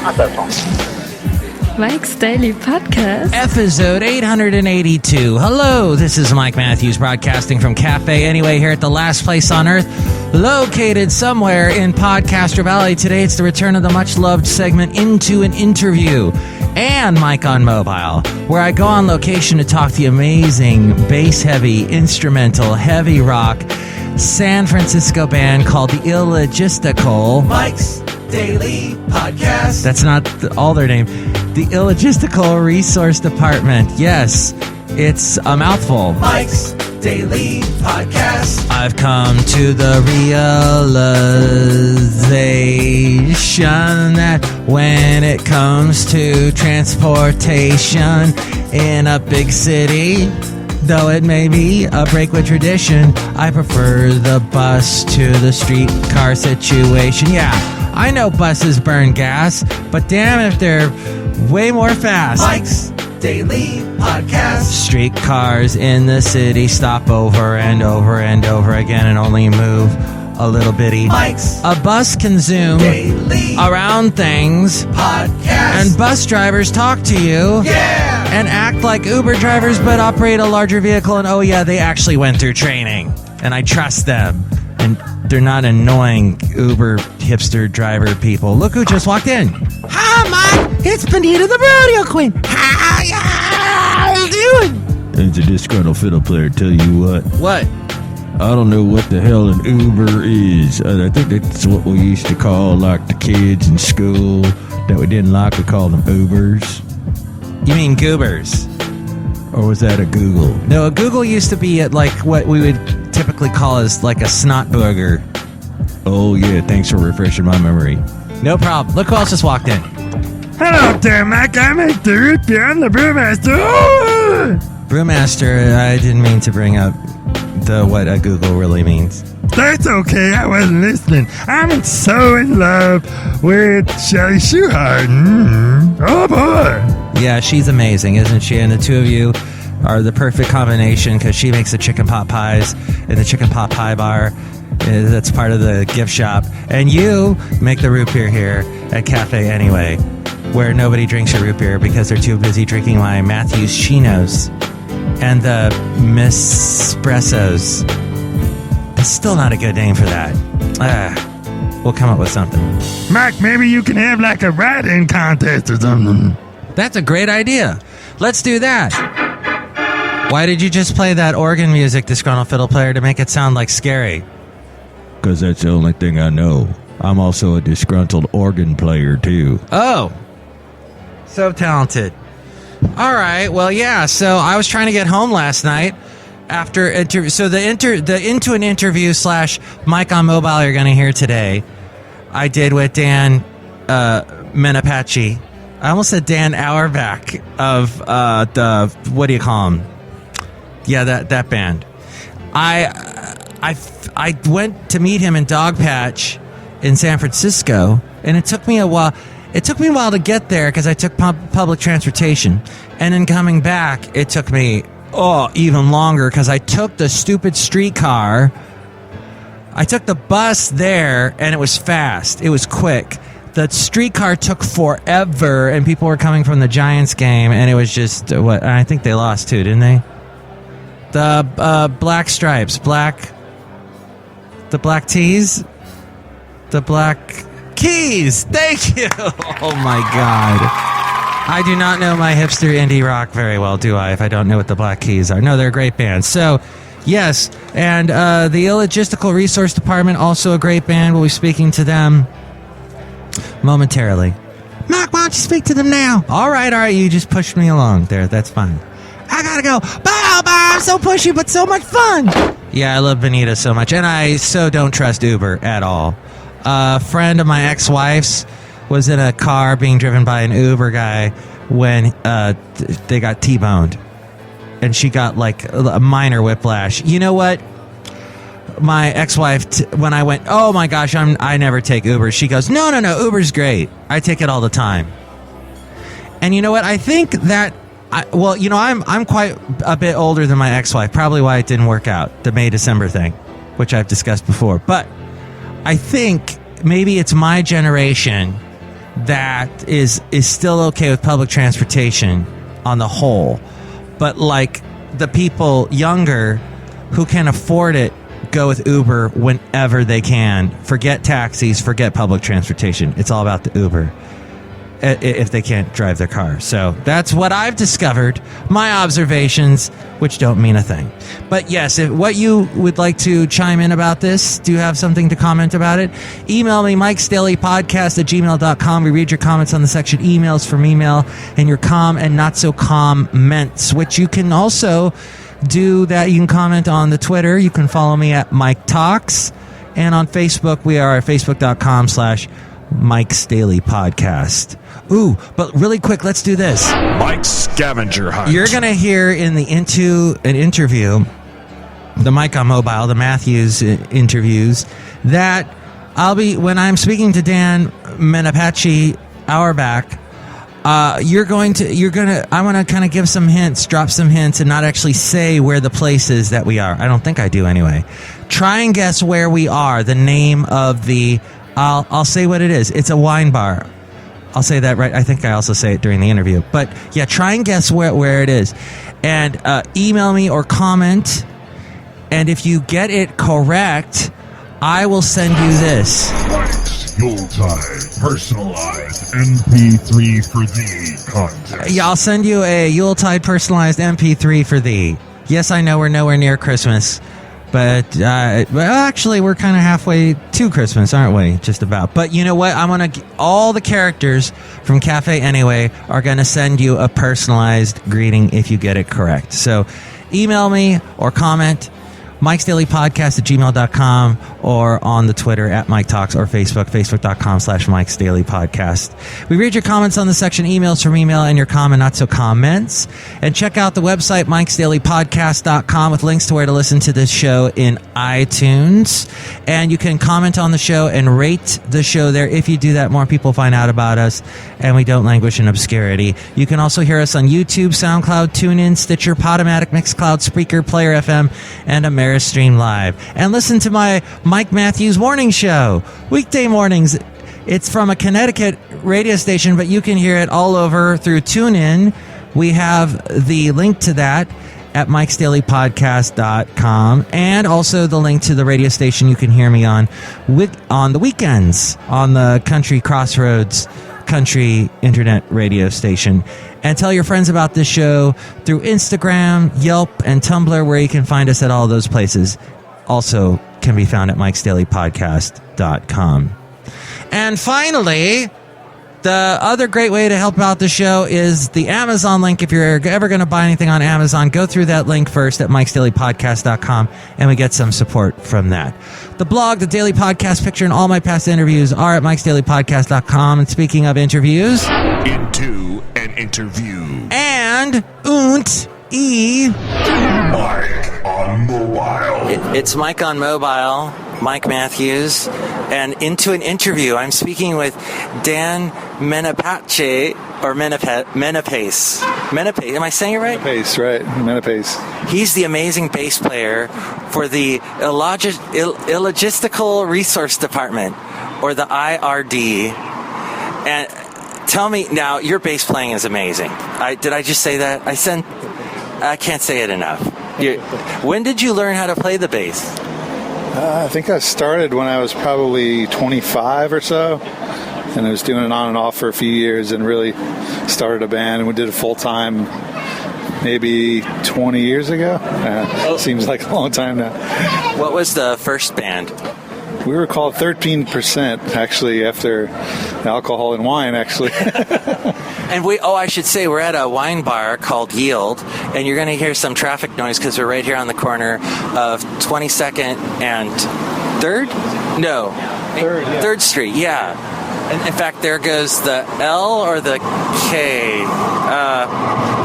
Mike's Daily Podcast. Episode 882. Hello, this is Mike Matthews broadcasting from Cafe Anyway here at the last place on earth, located somewhere in Podcaster Valley. Today it's the return of the much-loved segment Into an Interview and Mike on Mobile, where I go on location to talk to the amazing bass-heavy, instrumental, heavy rock San Francisco band called the ILLOGISTICAL Mike's Daily Podcast. That's not all their name. The ILLOGISTICAL Resource Department. Yes, it's a mouthful. Mike's Daily Podcast. I've come to the realization that when it comes to transportation in a big city, though it may be a break with tradition, I prefer the bus to the streetcar situation. Yeah, I know buses burn gas, but damn if they're way more fast. Mike's Daily Podcast. Streetcars in the city stop over and over and over again and only move a little bitty. Mike's A bus can zoom Daily around things, Podcast. and bus drivers talk to you. Yeah! And act like Uber drivers but operate a larger vehicle, and oh yeah, they actually went through training. And I trust them. And they're not annoying Uber hipster driver people. Look who just walked in. Hi, Mike! It's Benita the rodeo queen. How you doing? It's a disgruntled fiddle player, tell you what. What? I don't know what the hell an Uber is. I think that's what we used to call, like, the kids in school that we didn't like. We called them Ubers. You mean goobers? Or was that a Google? No, a Google used to be at like what we would typically call as like a snot booger. Oh, yeah, thanks for refreshing my memory. No problem. Look who else just walked in. Hello there, Mike. I'm at the root beer. I'm the brewmaster. Brewmaster, I didn't mean to bring up what a Google really means. That's okay. I wasn't listening. I'm so in love with Shelly Schuhart. Oh, boy. Yeah, she's amazing, isn't she? And the two of you are the perfect combination because she makes the chicken pot pies in the chicken pot pie bar. That's part of the gift shop. And you make the root beer here at Cafe Anyway, where nobody drinks your root beer because they're too busy drinking my Matthews Chinos and the Mispressos. It's still not a good name for that. We'll come up with something. Mike, maybe you can have like a writing contest or something. That's a great idea. Let's do that. Why did you just play that organ music, Disgruntled Fiddle Player, to make it sound like scary? Because that's the only thing I know. I'm also a disgruntled organ player, too. Oh. So talented. All right. Well, yeah. So I was trying to get home last night after the Into an Interview / Mike on Mobile you're going to hear today, I did with Dan Menapace. I almost said Dan Auerbach of the, what do you call him? Yeah, that band. I went to meet him in Dogpatch in San Francisco, and it took me a while. It took me a while to get there because I took public transportation, and then coming back, it took me even longer because I took the stupid streetcar. I took the bus there, and it was fast. It was quick. The streetcar took forever, and people were coming from the Giants game, and it was just what I think they lost too, didn't they? The black stripes, the black tees, the black keys. Thank you. Oh my God. I do not know my hipster indie rock very well, do I? If I don't know what the Black Keys are. No, they're a great band. So, yes, and the ILLOGISTICAL Resource Department, also a great band. We'll be speaking to them momentarily. Mark, why don't you speak to them now? All right, you just pushed me along there. That's fine. I gotta go. Bye, I'm so pushy, but so much fun. Yeah, I love Benita so much, and I so don't trust Uber at all. A friend of my ex-wife's was in a car being driven by an Uber guy when they got T-boned. And she got like a minor whiplash. You know what? My ex-wife, when I went, oh my gosh, I never take Uber. She goes, no, Uber's great. I take it all the time. And you know what? I think that, I'm quite a bit older than my ex-wife. Probably why it didn't work out, the May-December thing, which I've discussed before. But I think maybe it's my generation that is still okay with public transportation on the whole, but like the people younger who can afford it go with Uber whenever they can. Forget taxis, forget public transportation. It's all about the Uber if they can't drive their car. So that's what I've discovered, my observations, which don't mean a thing. But yes, if what you would like to chime in about this, do you have something to comment about it? Email me, MIKEs-DAILY-PODCAST-882-Rock. We read your comments on the section emails from email and your calm and not so comments, which you can also do that. You can comment on the Twitter. You can follow me at Mike Talks. And on Facebook, we are at facebook.com/MIKEs-DAILY-PODCAST. Ooh, but really quick, let's do this. Mike's scavenger hunt. You're going to hear in the an interview, the Mike on Mobile, the Matthews interviews, that I'll be, when I'm speaking to Dan Menapace Auerbach, I want to kind of give some hints, drop some hints, and not actually say where the place is that we are. I don't think I do anyway. Try and guess where we are, the name of the, I'll say what it is. It's a wine bar. I'll say that right. I think I also say it during the interview. But yeah, try and guess where it is. And email me or comment. And if you get it correct, I will send you this. Yuletide personalized MP3 for thee contest. Yeah, I'll send you a Yuletide personalized MP3 for thee. Yes, I know we're nowhere near Christmas. But well, actually, we're kind of halfway to Christmas, aren't we? Just about. But you know what? All the characters from Cafe Anyway are going to send you a personalized greeting if you get it correct. So email me or comment, MIKEs-DAILY-PODCAST@gmail.com, or on the Twitter at Mike Talks, or Facebook.com/MIKEs-DAILY-PODCAST. We read your comments on the section emails from email and your comment, not so comments. And check out the website, MIKEs-DAILY-PODCAST.com, with links to where to listen to this show in iTunes. And you can comment on the show and rate the show there. If you do that, more people find out about us, and we don't languish in obscurity. You can also hear us on YouTube, SoundCloud, TuneIn, Stitcher, Podomatic, Mixcloud, Spreaker, Player FM, and Stream Live. And listen to my Mike Matthews Morning Show, weekday mornings. It's from a Connecticut radio station, but you can hear it all over through TuneIn. We have the link to that at MIKEs-DAILY-PODCAST.com, and also the link to the radio station you can hear me on the weekends on the Country Crossroads Country Internet radio station. And tell your friends about this show through Instagram, Yelp, and Tumblr, where you can find us at all those places. Also can be found at MIKEs-DAILY-PODCAST.com. And finally, the other great way to help out the show is the Amazon link. If you're ever going to buy anything on Amazon, go through that link first at MIKEs-DAILY-PODCAST.com, and we get some support from that. The blog, the Daily Podcast Picture, and all my past interviews are at MIKEs-DAILY-PODCAST.com. And speaking of interviews... Into an interview. And Mike on Mobile. It's Mike on Mobile, Mike Matthews, and into an interview. I'm speaking with Dan Menapace, or Menapace. Menapace, am I saying it right? Menapace, right. Menapace. He's the amazing bass player for the Illogistical Resource Department, or the IRD. And tell me, now, your bass playing is amazing. Did I just say that? I can't say it enough. When did you learn how to play the bass? I think I started when I was probably 25 or so, and I was doing it on and off for a few years, and really started a band, and we did it full time maybe 20 years ago. Seems like a long time now. What was the first band? We were called 13%, actually, after alcohol and wine, actually. And I should say, we're at a wine bar called Yield, and you're going to hear some traffic noise because we're right here on the corner of 22nd and 3rd? No. 3rd, yeah. 3rd Street, yeah. And in fact, there goes the L or the K.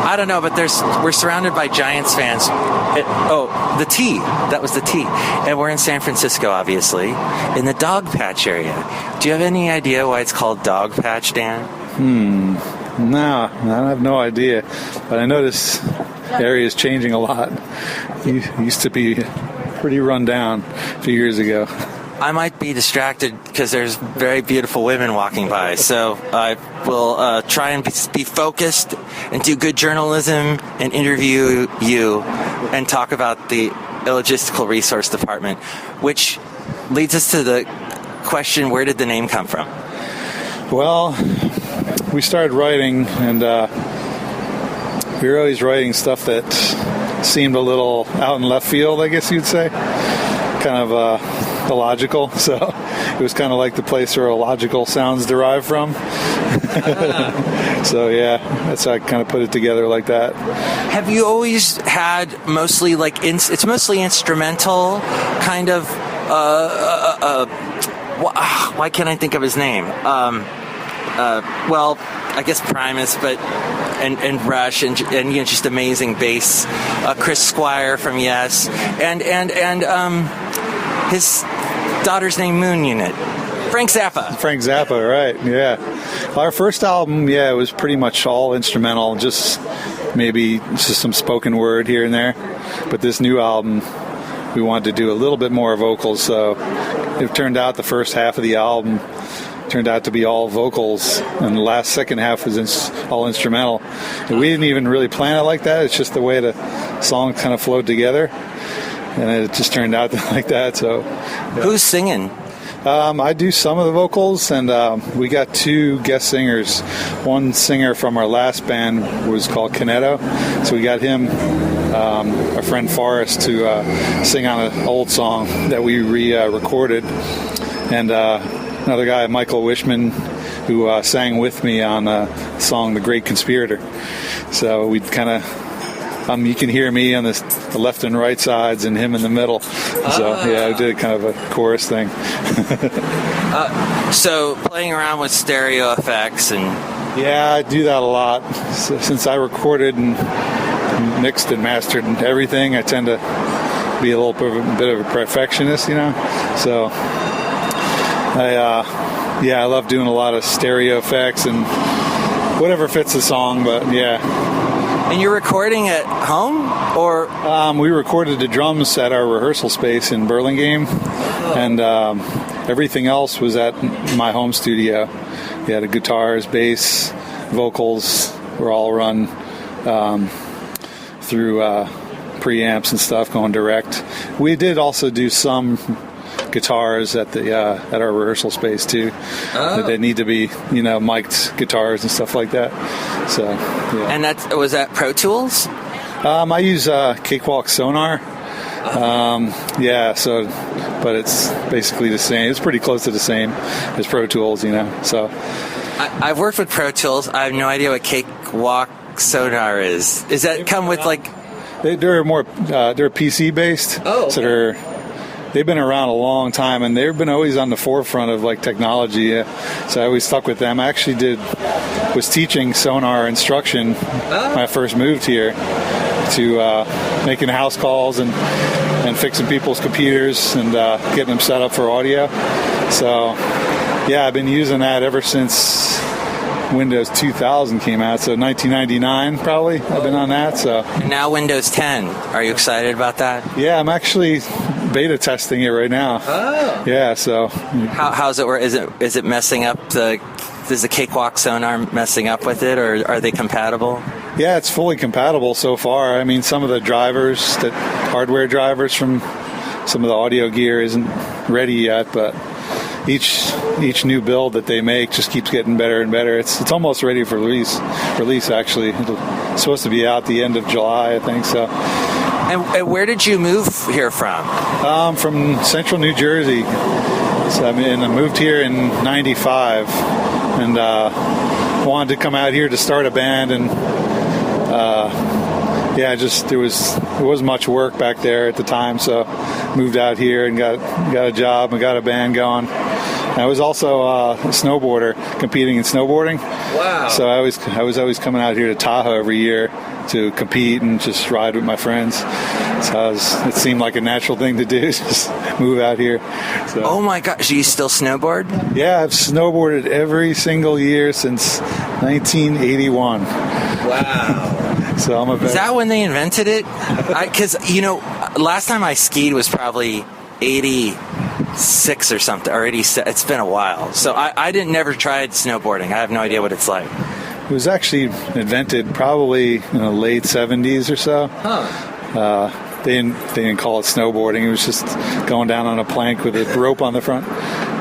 I don't know, but we're surrounded by Giants fans. The T. That was the T. And we're in San Francisco, obviously, in the Dog Patch area. Do you have any idea why it's called Dog Patch, Dan? No, I have no idea. But I know this area is changing a lot. It used to be pretty run down a few years ago. I might be distracted because there's very beautiful women walking by. So I will try and be focused and do good journalism and interview you and talk about the Illogistical Resource Department, which leads us to the question, where did the name come from? Well, we started writing, and we were always writing stuff that seemed a little out in left field, I guess you'd say. Kind of illogical. So it was kind of like the place where illogical sounds derive from. So yeah, that's how I kind of put it together like that. Have you always had mostly like it's mostly instrumental kind of why can't I think of his name? Well, I guess Primus, but and Rush and just amazing bass. Chris Squire from Yes, and his daughter's name Moon Unit. Frank Zappa, right? Yeah. Our first album, it was pretty much all instrumental, just some spoken word here and there. But this new album, we wanted to do a little bit more vocals, so it turned out the first half of the album turned out to be all vocals, and the second half was all instrumental. And we didn't even really plan it like that. It's just the way the song kind of flowed together, and it just turned out like that. So, Who's singing? I do some of the vocals, and we got 2 guest singers. One singer from our last band was called Canetto, so we got him, our friend Forrest, to sing on an old song that we recorded, and another guy, Michael Wishman, who sang with me on the song The Great Conspirator. So we'd kind of, you can hear me on the left and right sides and him in the middle. So I did kind of a chorus thing. So playing around with stereo effects and... Yeah, I do that a lot. So, since I recorded and mixed and mastered and everything, I tend to be a little bit of a perfectionist, So... I love doing a lot of stereo effects and whatever fits the song, but yeah. And you're recording at home, or? We recorded the drums at our rehearsal space in Burlingame, and everything else was at my home studio. Yeah, the guitars, bass, vocals were all run through preamps and stuff, going direct. We did also do some guitars at our rehearsal space too. They need to be mic'd guitars and stuff like that. So yeah. And was that Pro Tools? I use Cakewalk Sonar. But it's basically the same. It's pretty close to the same as Pro Tools, So I've worked with Pro Tools. I have no idea what Cakewalk Sonar is. Does that come with like? They're more they're PC based. Oh. Okay. So they've been around a long time, and they've been always on the forefront of like technology. So I always stuck with them. I actually was teaching sonar instruction when I first moved here, to making house calls and fixing people's computers and getting them set up for audio. So I've been using that ever since Windows 2000 came out, so 1999 probably. I've been on that. So now Windows 10. Are you excited about that? Yeah, I'm actually beta testing it right now. Oh. Yeah. So how's it work? Is it messing up is the Cakewalk Sonar messing up with it, or are they compatible? Yeah, it's fully compatible so far. I mean, some of the drivers, hardware drivers from some of the audio gear isn't ready yet, but each new build that they make just keeps getting better and better. It's almost ready for release actually. It's supposed to be out the end of July, I think so. And where did you move here from? From central New Jersey. So I moved here in '95 and wanted to come out here to start a band, and there wasn't much work back there at the time, so moved out here and got a job and got a band going. I was also a snowboarder, competing in snowboarding. Wow! So I was always coming out here to Tahoe every year to compete and just ride with my friends. So it seemed like a natural thing to do, just move out here. So. Oh my gosh, do you still snowboard? Yeah, I've snowboarded every single year since 1981. Wow. So I'm a vet. Is that when they invented it? Because last time I skied was probably 80. 86 or something, or 87. It's been a while. So I didn't never tried snowboarding. I have no idea what it's like. It was actually invented probably in the late 70s or so. They didn't call it snowboarding. It was just going down on a plank with a rope on the front.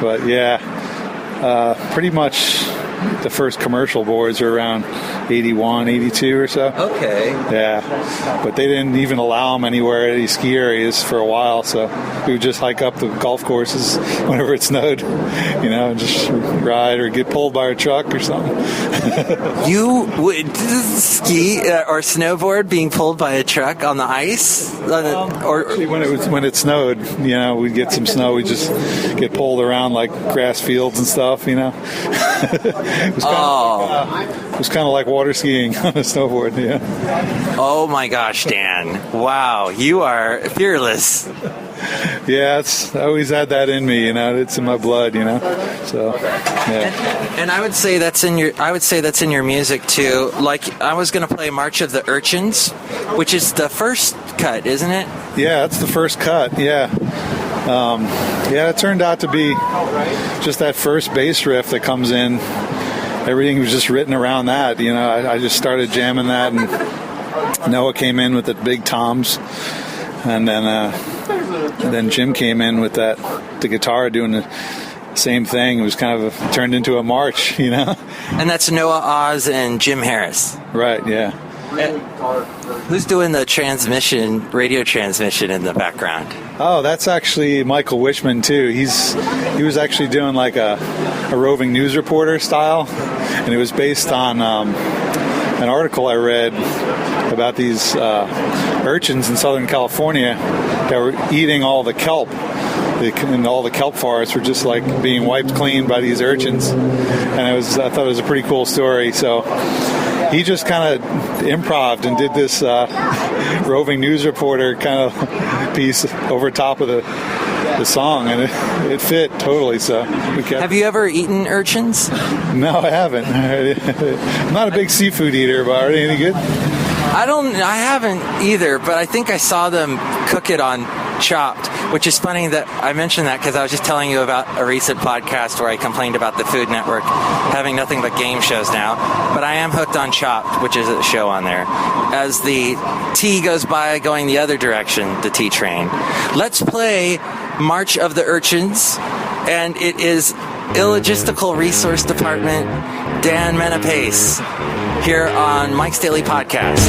But yeah, pretty much the first commercial boards are around 81, 82 or so. Okay. Yeah, but they didn't even allow them anywhere at any ski areas for a while, so we would just hike up the golf courses whenever it snowed, and just ride or get pulled by a truck or something. You would ski or snowboard being pulled by a truck on the ice? Actually, when it snowed, we'd get some snow, we'd just get pulled around like grass fields and stuff, It was kind of like water skiing on a snowboard, yeah. Oh my gosh, Dan. Wow, you are fearless. Yeah, I always had that in me, it's in my blood, So, yeah. And I would say that's in your music too. Like, I was going to play March of the Urchins, which is the first cut, isn't it? Yeah, that's the first cut, yeah. It turned out to be just that first bass riff that comes in. Everything was just written around that. I just started jamming that, and Noah came in with the big toms, and then Jim came in with the guitar doing the same thing. It was kind of turned into a march, And that's Noah Oz and Jim Harris. Right, yeah. Who's doing the radio transmission in the background? Oh, that's actually Michael Wishman too. He was actually doing like a roving news reporter style, and it was based on an article I read about these urchins in Southern California that were eating all the kelp. And all the kelp forests were just like being wiped clean by these urchins, and I thought it was a pretty cool story. So he just kind of improv'd and did this roving news reporter kind of piece over top of the song, and it fit totally. So we kept. Have you ever eaten urchins? No, I haven't. I'm not a big seafood eater, but are they any good? I haven't either, but I think I saw them cook it on Chopped, which is funny that I mentioned that because I was just telling you about a recent podcast where I complained about the Food Network having nothing but game shows now. But I am hooked on Chopped, which is a show on there. As the T goes by going the other direction, the T train. Let's play March of the Urchins, and it is Illogistical Resource Department, Dan Menapace, here on Mike's Daily Podcast.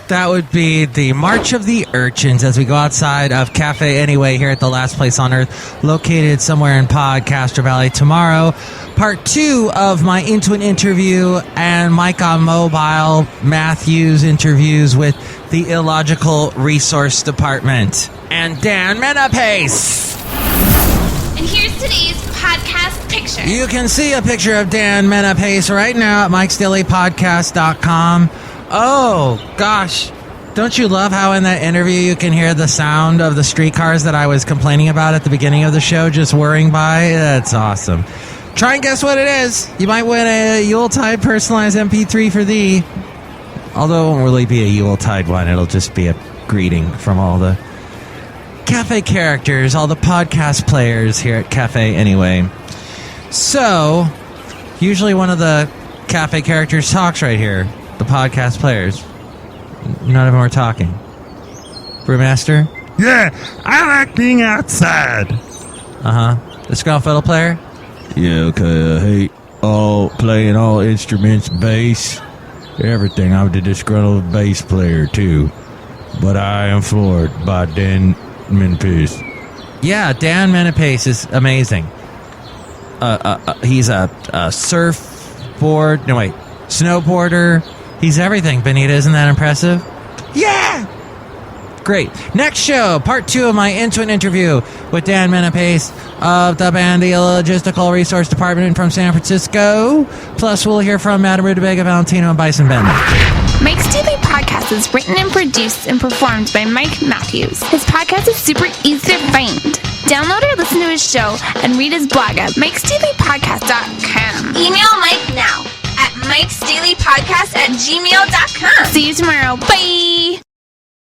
That would be the March of the Urchins as we go outside of Cafe Anyway here at the last place on earth, located somewhere in Podcaster Valley. Tomorrow, part 2 of my Into an Interview and Mike on Mobile Matthews interviews with the Illogical Resource Department and Dan Menapace. And here's today's podcast picture. You can see a picture of Dan Menapace right now at MIKEs-DAILY-PODCAST.com. Oh, gosh. Don't you love how in that interview you can hear the sound of the streetcars that I was complaining about at the beginning of the show just whirring by? That's awesome. Try and guess what it is. You might win a Yuletide personalized MP3 for thee. Although it won't really be a Yuletide one. It'll just be a greeting from all the cafe characters, all the podcast players here at Cafe Anyway. So, usually one of the cafe characters talks right here. The podcast players. None of them are talking. Brewmaster? Yeah, I like being outside. Disgruntled Fiddle Player? Yeah, okay, I hate playing all instruments, bass, everything. I'm the disgruntled bass player, too. But I am floored by Dan Menapace. Yeah, Dan Menapace is amazing. He's a snowboarder. He's everything, Benita. Isn't that impressive? Yeah! Great. Next show, part 2 of my Into an Interview with Dan Menapace of the band the Illogistical Resource Department from San Francisco. Plus, we'll hear from Madame Rootabega, Valentino, and Bison Bentley. Mike's Daily Podcast is written and produced and performed by Mike Matthews. His podcast is super easy to find. Download or listen to his show and read his blog at MIKES-DAILY-PODCAST.com. Email Mike now at MIKES-DAILY-PODCAST@gmail.com. See you tomorrow. Bye.